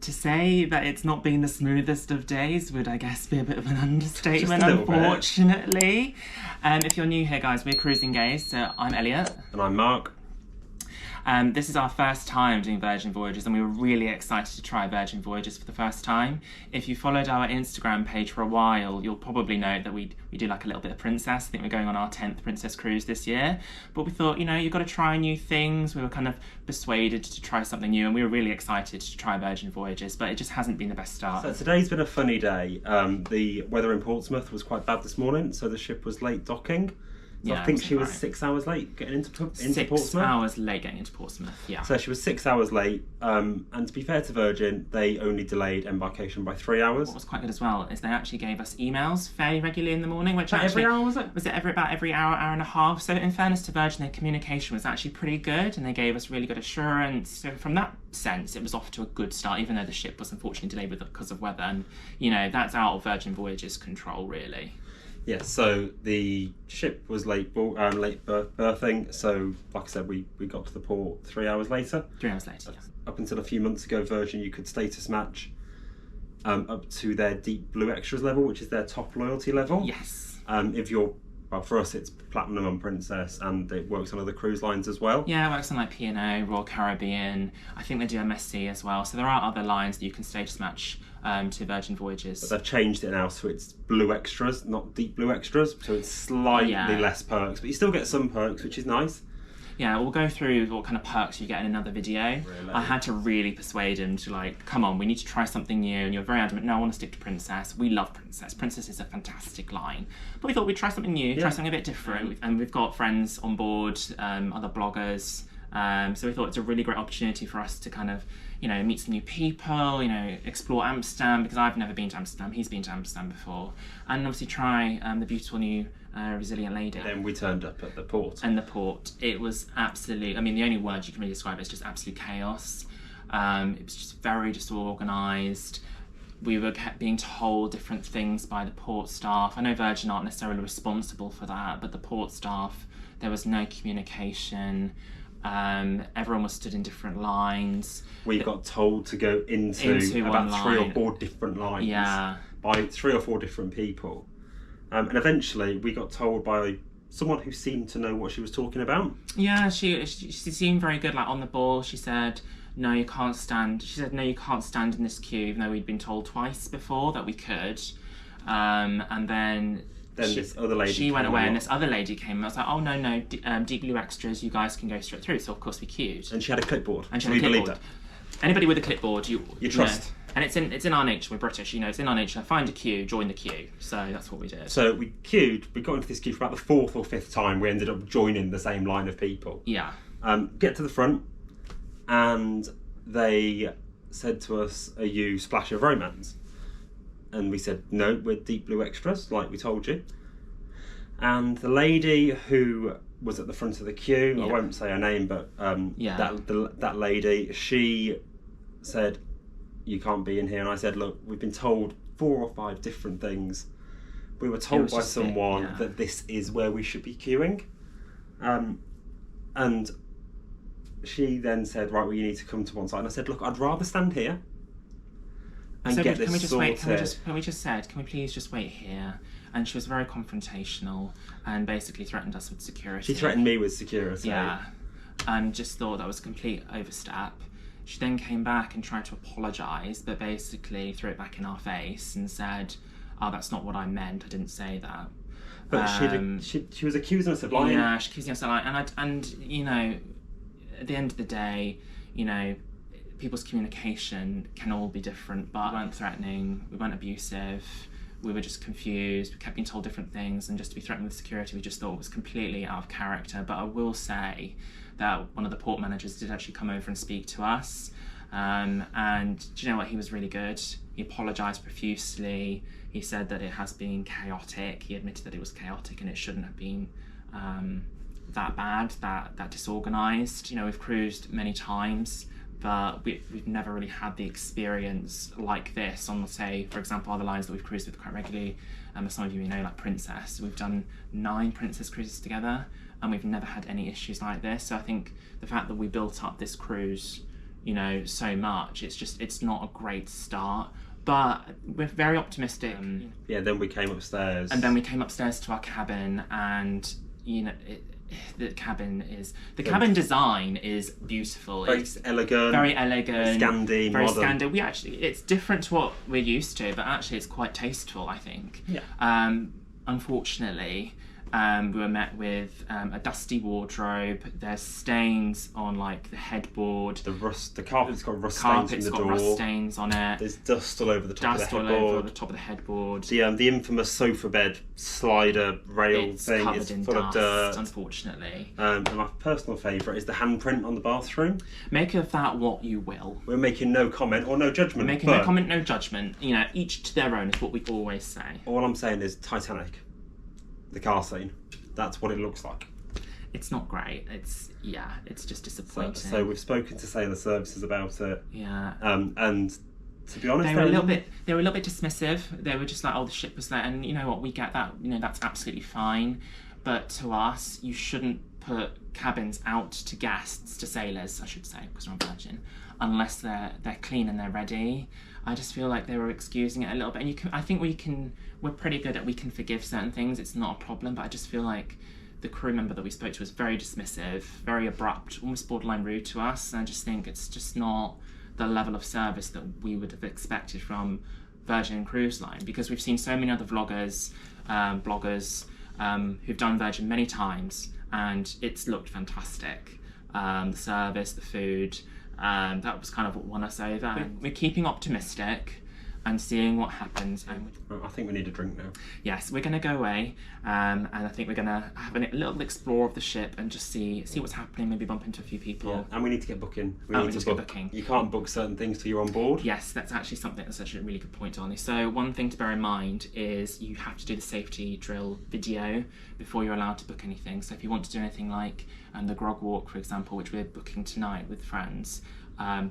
To say that it's not been the smoothest of days would, I guess, be a bit of an understatement, Just a little unfortunately. If you're new here, guys, we're Cruising Gays, so I'm Elliot. And I'm Mark. This is our first time doing Virgin Voyages, and we were really excited to try Virgin Voyages for the first time. If you followed our Instagram page for a while, you'll probably know that we do like a little bit of Princess. I think we're going on our 10th Princess cruise this year. But we thought, you've got to try new things. We were kind of persuaded to try something new, and we were really excited to try Virgin Voyages, but it just hasn't been the best start. So today's been a funny day. The weather in Portsmouth was quite bad this morning, so the ship was late docking. So I think she was 6 hours late getting into Portsmouth. 6 hours late getting into Portsmouth, yeah. So she was 6 hours late, and to be fair to Virgin, they only delayed embarkation by 3 hours. What was quite good as well is they actually gave us emails fairly regularly in the morning, which every hour, was it? Was it about every hour and a half? So in fairness to Virgin, their communication was actually pretty good, and they gave us really good assurance. So from that sense, it was off to a good start, even though the ship was unfortunately delayed because of weather, and that's out of Virgin Voyages' control, really. Yeah, so the ship was late berthing, so like I said, we got to the port 3 hours later. 3 hours later, yeah. Up until a few months ago, Virgin, you could status match up to their Deep Blue Extras level, which is their top loyalty level. Yes. If you're, well, for us it's Platinum and Princess, and it works on other cruise lines as well. Yeah, it works on like P&O, Royal Caribbean. I think they do MSC as well. So there are other lines that you can status match to Virgin Voyages. But they've changed it now, so it's Blue Extras, not Deep Blue Extras. So it's slightly less perks, but you still get some perks, which is nice. Yeah, we'll go through what kind of perks you get in another video. Really? I had to really persuade him to come on, we need to try something new, and you're very adamant, no, I want to stick to Princess. We love Princess. Princess is a fantastic line. But we thought we'd try something new, try something a bit different, and we've got friends on board, other bloggers, so we thought it's a really great opportunity for us to kind of, meet some new people, explore Amsterdam, because I've never been to Amsterdam, he's been to Amsterdam before, and obviously try the beautiful new Resilient Lady. And then we turned up at the port. And the port, it was absolute, the only word you can really describe it is just absolute chaos. It was just very disorganised. We were kept being told different things by the port staff. I know Virgin aren't necessarily responsible for that, but the port staff, there was no communication. Everyone was stood in different lines. We got told to go into about 3 or 4 different lines by 3 or 4 different people. And eventually we got told by someone who seemed to know what she was talking about. Yeah, she seemed very good, on the ball. She said, no, you can't stand. She said, no, you can't stand in this queue, even though we'd been told twice before that we could. And then this other lady she went away, and this other lady came. I was like, oh, no, Deep Blue Extras, you guys can go straight through. So of course we queued. And she had a clipboard. And we believed that. Anybody with a clipboard, you trust. And it's in our nature. We're British, it's in our nature. Find a queue, join the queue. So that's what we did. So we queued. We got into this queue for about the 4th or 5th time. We ended up joining the same line of people. Yeah. Get to the front, and they said to us, "Are you Splash of Romance?" And we said, "No, we're Deep Blue Extras, like we told you." And the lady who was at the front of the queue, I won't say her name, but that lady, she said, "You can't be in here." And I said, "Look, we've been told 4 or 5 different things. We were told by someone that this is where we should be queuing." And she then said, "Right, well, you need to come to one side." And I said, "Look, I'd rather stand here and get this sorted." Can we please just wait here? And she was very confrontational and basically threatened us with security. She threatened me with security. Yeah, and just thought that was a complete overstep. She then came back and tried to apologise, but basically threw it back in our face and said, "Oh, that's not what I meant. I didn't say that." But she was accusing us of lying. Yeah, she accused us of lying. And at the end of the day, people's communication can all be different, but we weren't threatening, we weren't abusive, we were just confused, we kept being told different things, and just to be threatened with security we just thought was completely out of character. But I will say that one of the port managers did actually come over and speak to us, and do you know what, he was really good. He apologised profusely. He said that it has been chaotic. He admitted that it was chaotic and it shouldn't have been that bad, that disorganised. We've cruised many times, but we've never really had the experience like this on, say, for example, other lines that we've cruised with quite regularly. As some of you may know, like Princess. We've done 9 Princess cruises together, and we've never had any issues like this. So I think the fact that we built up this cruise you know, so much. It's not a great start. But we're very optimistic. Yeah, then we came upstairs. And then we came upstairs to our cabin, and you know, the cabin design is beautiful. It's elegant. Very elegant. Scandi, very modern. Scandi. It's different to what we're used to, but actually it's quite tasteful, I think. Yeah. Unfortunately, we were met with a dusty wardrobe. There's stains on like the headboard. The carpet's got rust stains in the door. Rust stains on it. There's dust all over the top of the headboard. All over the top of the headboard. The infamous sofa bed slider rail thing is full of dirt. Unfortunately. And my personal favourite is the handprint on the bathroom. Make of that what you will. We're making no comment or no judgment. Making no comment, no judgment. You know, each to their own is what we always say. All I'm saying is Titanic. The car scene. That's what it looks like. It's not great. It's just disappointing. So we've spoken to Sailor Services about it. Yeah. And to be honest, they were a little bit dismissive. They were just like, oh, the ship was there, and you know what, we get that. You know, that's absolutely fine. But to us, you shouldn't put cabins out to guests, to sailors, I should say, because we're on Virgin, unless they're clean and they're ready. I just feel like they were excusing it a little bit, and I think we're pretty good at, we can forgive certain things. It's not a problem, but I just feel like the crew member that we spoke to was very dismissive, very abrupt, almost borderline rude to us. And I just think it's just not the level of service that we would have expected from Virgin Cruise Line, because we've seen so many other bloggers who've done Virgin many times, and it's looked fantastic. The service, the food. That was kind of what won us over. We're keeping optimistic and seeing what happens. I think we need a drink now. Yes, we're going to go away, and I think we're going to have a little explore of the ship and just see what's happening, maybe bump into a few people. Yeah. And we need to get booking. We need to get booking. You can't book certain things till you're on board. Yes, that's actually something that's actually a really good point, Arnie. So one thing to bear in mind is you have to do the safety drill video before you're allowed to book anything. So if you want to do anything like the grog walk, for example, which we're booking tonight with friends,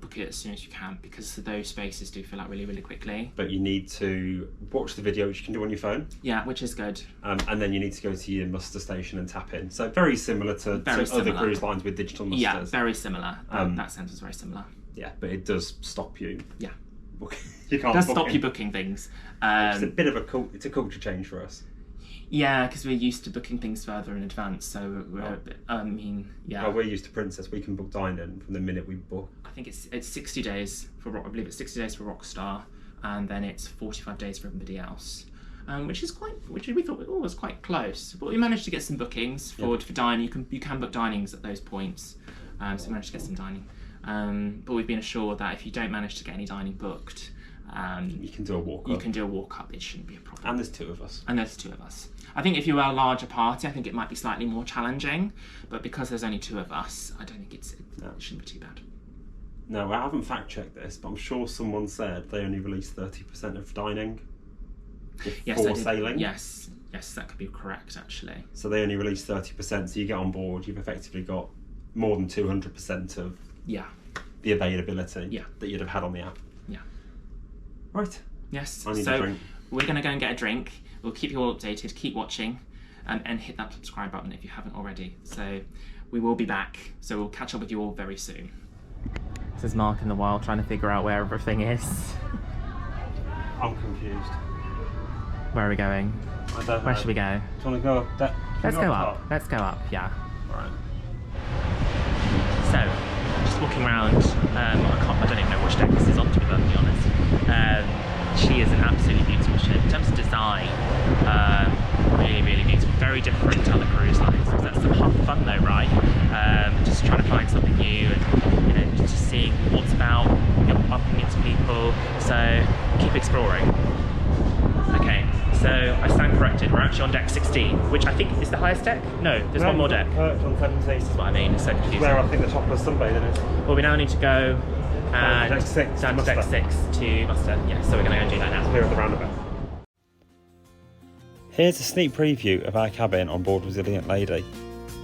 book it as soon as you can, because those spaces do fill out really, really quickly. But you need to watch the video, which you can do on your phone. Yeah, which is good. And then you need to go to your muster station and tap in. So very similar to other cruise lines with digital musters. Yeah, very similar. That sense is very similar. Yeah, but it does stop you. Yeah. You can't. It does stop you booking things. It's a bit of it's a culture change for us. Yeah, because we're used to booking things further in advance, so we're a bit, yeah. Well, we're used to Princess. We can book dine-in from the minute we book. I think it's 60 days for I believe it's 60 days for Rockstar, and then it's 45 days for everybody else, which we thought was quite close. But we managed to get some bookings for dining. You can book dinings at those points, so we managed to get some dining. But we've been assured that if you don't manage to get any dining booked, you can do a walk-up. You can do a walk-up. It shouldn't be a problem. And there's two of us. I think if you were a larger party, I think it might be slightly more challenging. But because there's only two of us, I don't think it shouldn't be too bad. No, I haven't fact-checked this, but I'm sure someone said they only released 30% of dining before sailing. Yes, that could be correct, actually. So they only released 30%, so you get on board, you've effectively got more than 200% of the availability that you'd have had on the app. Yeah. Right. Yes. I need a drink. We're going to go and get a drink. We'll keep you all updated. Keep watching, and hit that subscribe button if you haven't already. So we will be back. So we'll catch up with you all very soon. This is Mark in the wild trying to figure out where everything is. I'm confused. Where are we going? I don't know. Where should we go? Do you want to go up? Let's go up. Let's go up. Yeah. Right. So, just walking around. I don't even know which deck this is on, to be perfectly honest. She is an absolutely beautiful ship. In terms of design, really, really beautiful. Very different to other cruise lines. Because that's the half fun, though, right? Just trying to find something new, and just seeing what's about. Bumping into people. So keep exploring. Okay, so I stand corrected. We're actually on deck 16, which I think is the highest deck. No, there's one more deck. Perched on 17. That's what I mean. It's so confusing. Where I think the top of the sunbathing is. Well, we now need to go. And down to deck 6 to muster. Yeah, so we're going to go and do that now. Here at the roundabout. Here's a sneak preview of our cabin on board Resilient Lady.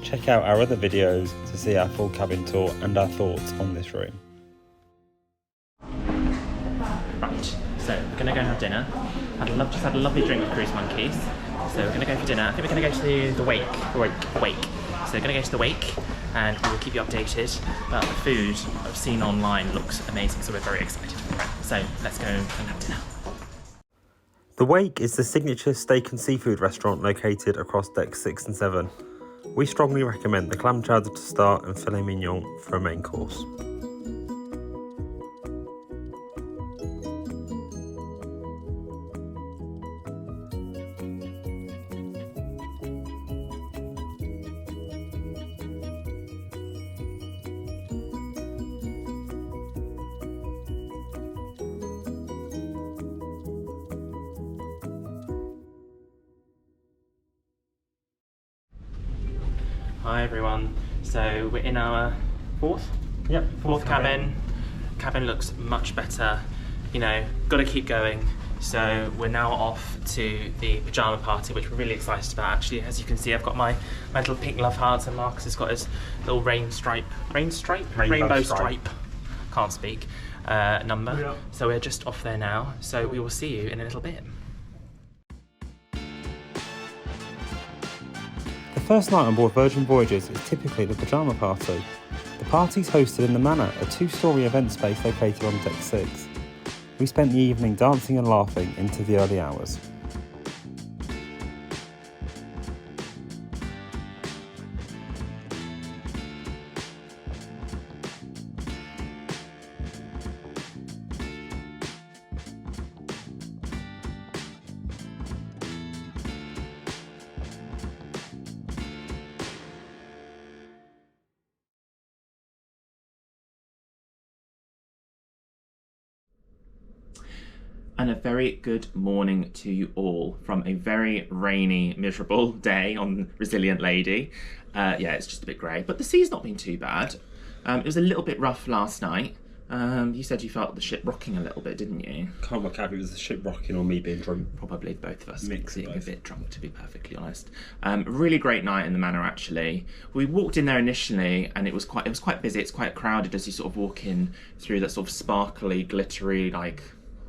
Check out our other videos to see our full cabin tour and our thoughts on this room. Right, so we're going to go and have dinner. Just had a lovely drink with Cruise Monkeys. So we're going to go for dinner. I think we're going to go to the Wake. So we're going to go to the wake and we will keep you updated. But the food I've seen online looks amazing, so we're very excited for it. So let's go and have dinner. The Wake is the signature steak and seafood restaurant located across decks 6 and 7. We strongly recommend the clam chowder to start and filet mignon for a main course. Hi everyone, so we're in our fourth cabin. Cabin looks much better, you know, gotta keep going. So we're now off to the Pyjama Party, which we're really excited about actually. As you can see, I've got my little pink love hearts and Marcus has got his little rainbow stripe, can't speak, number. Yeah. So we're just off there now, so we will see you in a little bit. The first night on board Virgin Voyages is typically the Pyjama Party. The party's hosted in the Manor, a 2-storey event space located on deck 6. We spent the evening dancing and laughing into the early hours. And a very good morning to you all from a very rainy, miserable day on Resilient Lady. Yeah, it's just a bit grey, but the sea's not been too bad. It was a little bit rough last night. You said you felt the ship rocking a little bit, didn't you? Can't work out if it was the ship rocking or me being drunk. Probably both of us Mix being a bit drunk, to be perfectly honest. Really great night in the Manor, actually. We walked in there initially, and it was quite busy. It's quite crowded as you sort of walk in through that sort of sparkly, glittery, like,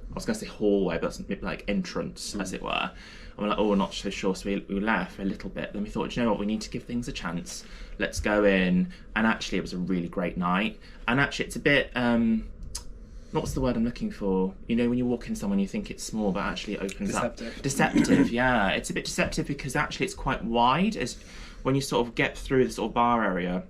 I was going to say hallway, but it's like entrance, as it were. And we're like, oh, we're not so sure, so we left for a little bit. Then we thought, you know what, we need to give things a chance. Let's go in. And actually, it was a really great night. And actually, it's a bit, what's the word I'm looking for? You know, when you walk in somewhere, you think it's small, but actually it opens up. Deceptive, yeah. It's a bit deceptive because actually it's quite wide. As when you sort of get through the sort of bar area,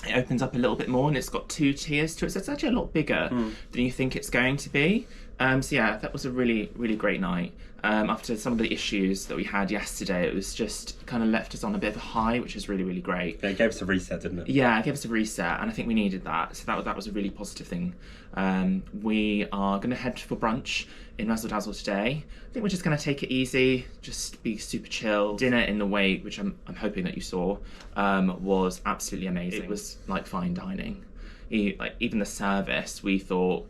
it opens up a little bit more, and it's got 2 tiers to it, so it's actually a lot bigger than you think it's going to be. So yeah, that was a really, really great night. After some of the issues that we had yesterday, it was just kind of left us on a bit of a high, which was really, really great. Yeah, it gave us a reset, didn't it? Yeah, it gave us a reset, and I think we needed that. So that was a really positive thing. We are going to head for brunch in Razzle Dazzle today. I think we're just going to take it easy, just be super chill. Dinner in the Wake, which I'm hoping that you saw, was absolutely amazing. It was like fine dining. Even the service, we thought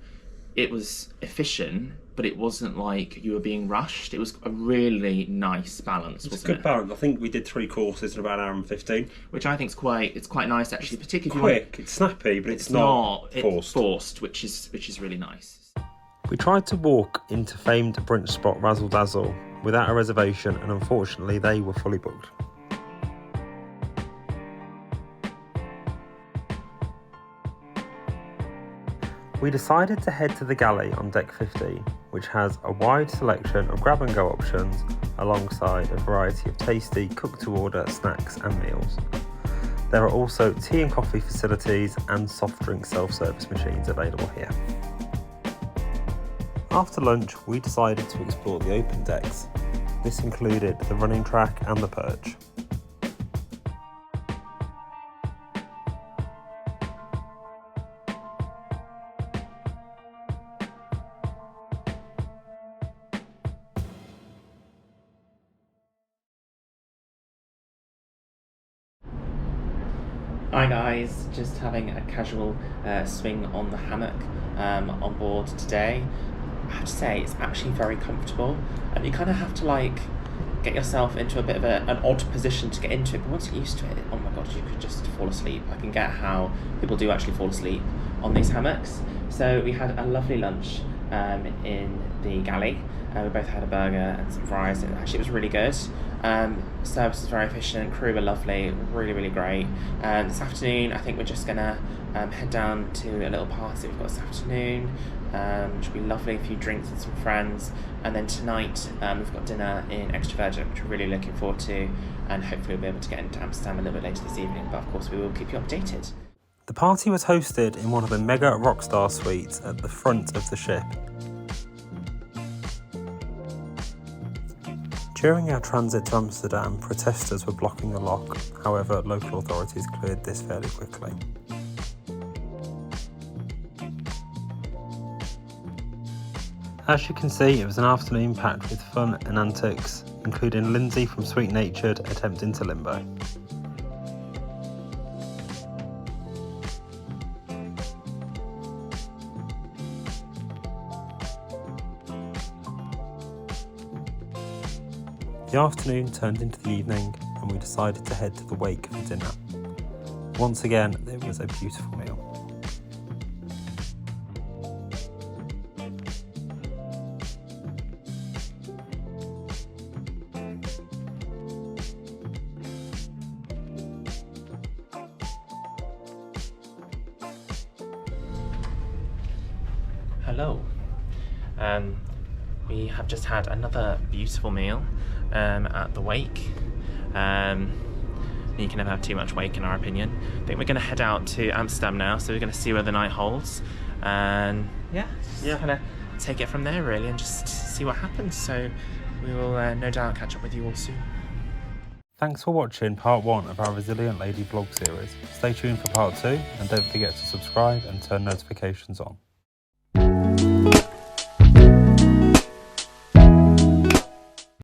it was efficient, but it wasn't like you were being rushed. It was a really nice balance, wasn't it? It's a good balance. I think we did 3 courses in about an hour and 15. Which I think is quite nice, actually, particularly quick. It's snappy, but it's not forced. Forced, which is really nice. We tried to walk into famed brunch spot Razzle Dazzle without a reservation, and unfortunately they were fully booked. We decided to head to the galley on deck 50, which has a wide selection of grab and go options alongside a variety of tasty cook-to-order snacks and meals. There are also tea and coffee facilities and soft drink self-service machines available here. After lunch, we decided to explore the open decks. This included the running track and the perch. Hi guys, just having a casual swing on the hammock on board today. I have to say it's actually very comfortable, and you kind of have to get yourself into a bit of an odd position to get into it, but once you're used to it, oh my god, you could just fall asleep. I can get how people do actually fall asleep on these hammocks. So we had a lovely lunch in the galley. We both had a burger and some fries, and actually it was really good. Service was very efficient, crew were lovely, really, really great. This afternoon, I think we're just gonna head down to a little party we've got this afternoon, which will be lovely, a few drinks with some friends. And then tonight, we've got dinner in Extra Virgin, which we're really looking forward to, and hopefully we'll be able to get into Amsterdam a little bit later this evening, but of course we will keep you updated. The party was hosted in one of the Mega Rockstar suites at the front of the ship. During our transit to Amsterdam, protesters were blocking the lock. However, local authorities cleared this fairly quickly. As you can see, it was an afternoon packed with fun and antics, including Lindsay from Sweet Natured attempting to limbo. The afternoon turned into the evening and we decided to head to the wake for dinner. Once again, it was a beautiful meal. Hello. We have just had another beautiful meal at the wake. You can never have too much wake in our opinion. I think we're going to head out to Amsterdam now, so we're going to see where the night holds, and yeah, kind of take it from there really, and just see what happens. So we will no doubt catch up with you all soon. Thanks for watching part 1 of our Resilient Lady vlog series. Stay tuned for part 2 and don't forget to subscribe and turn notifications on.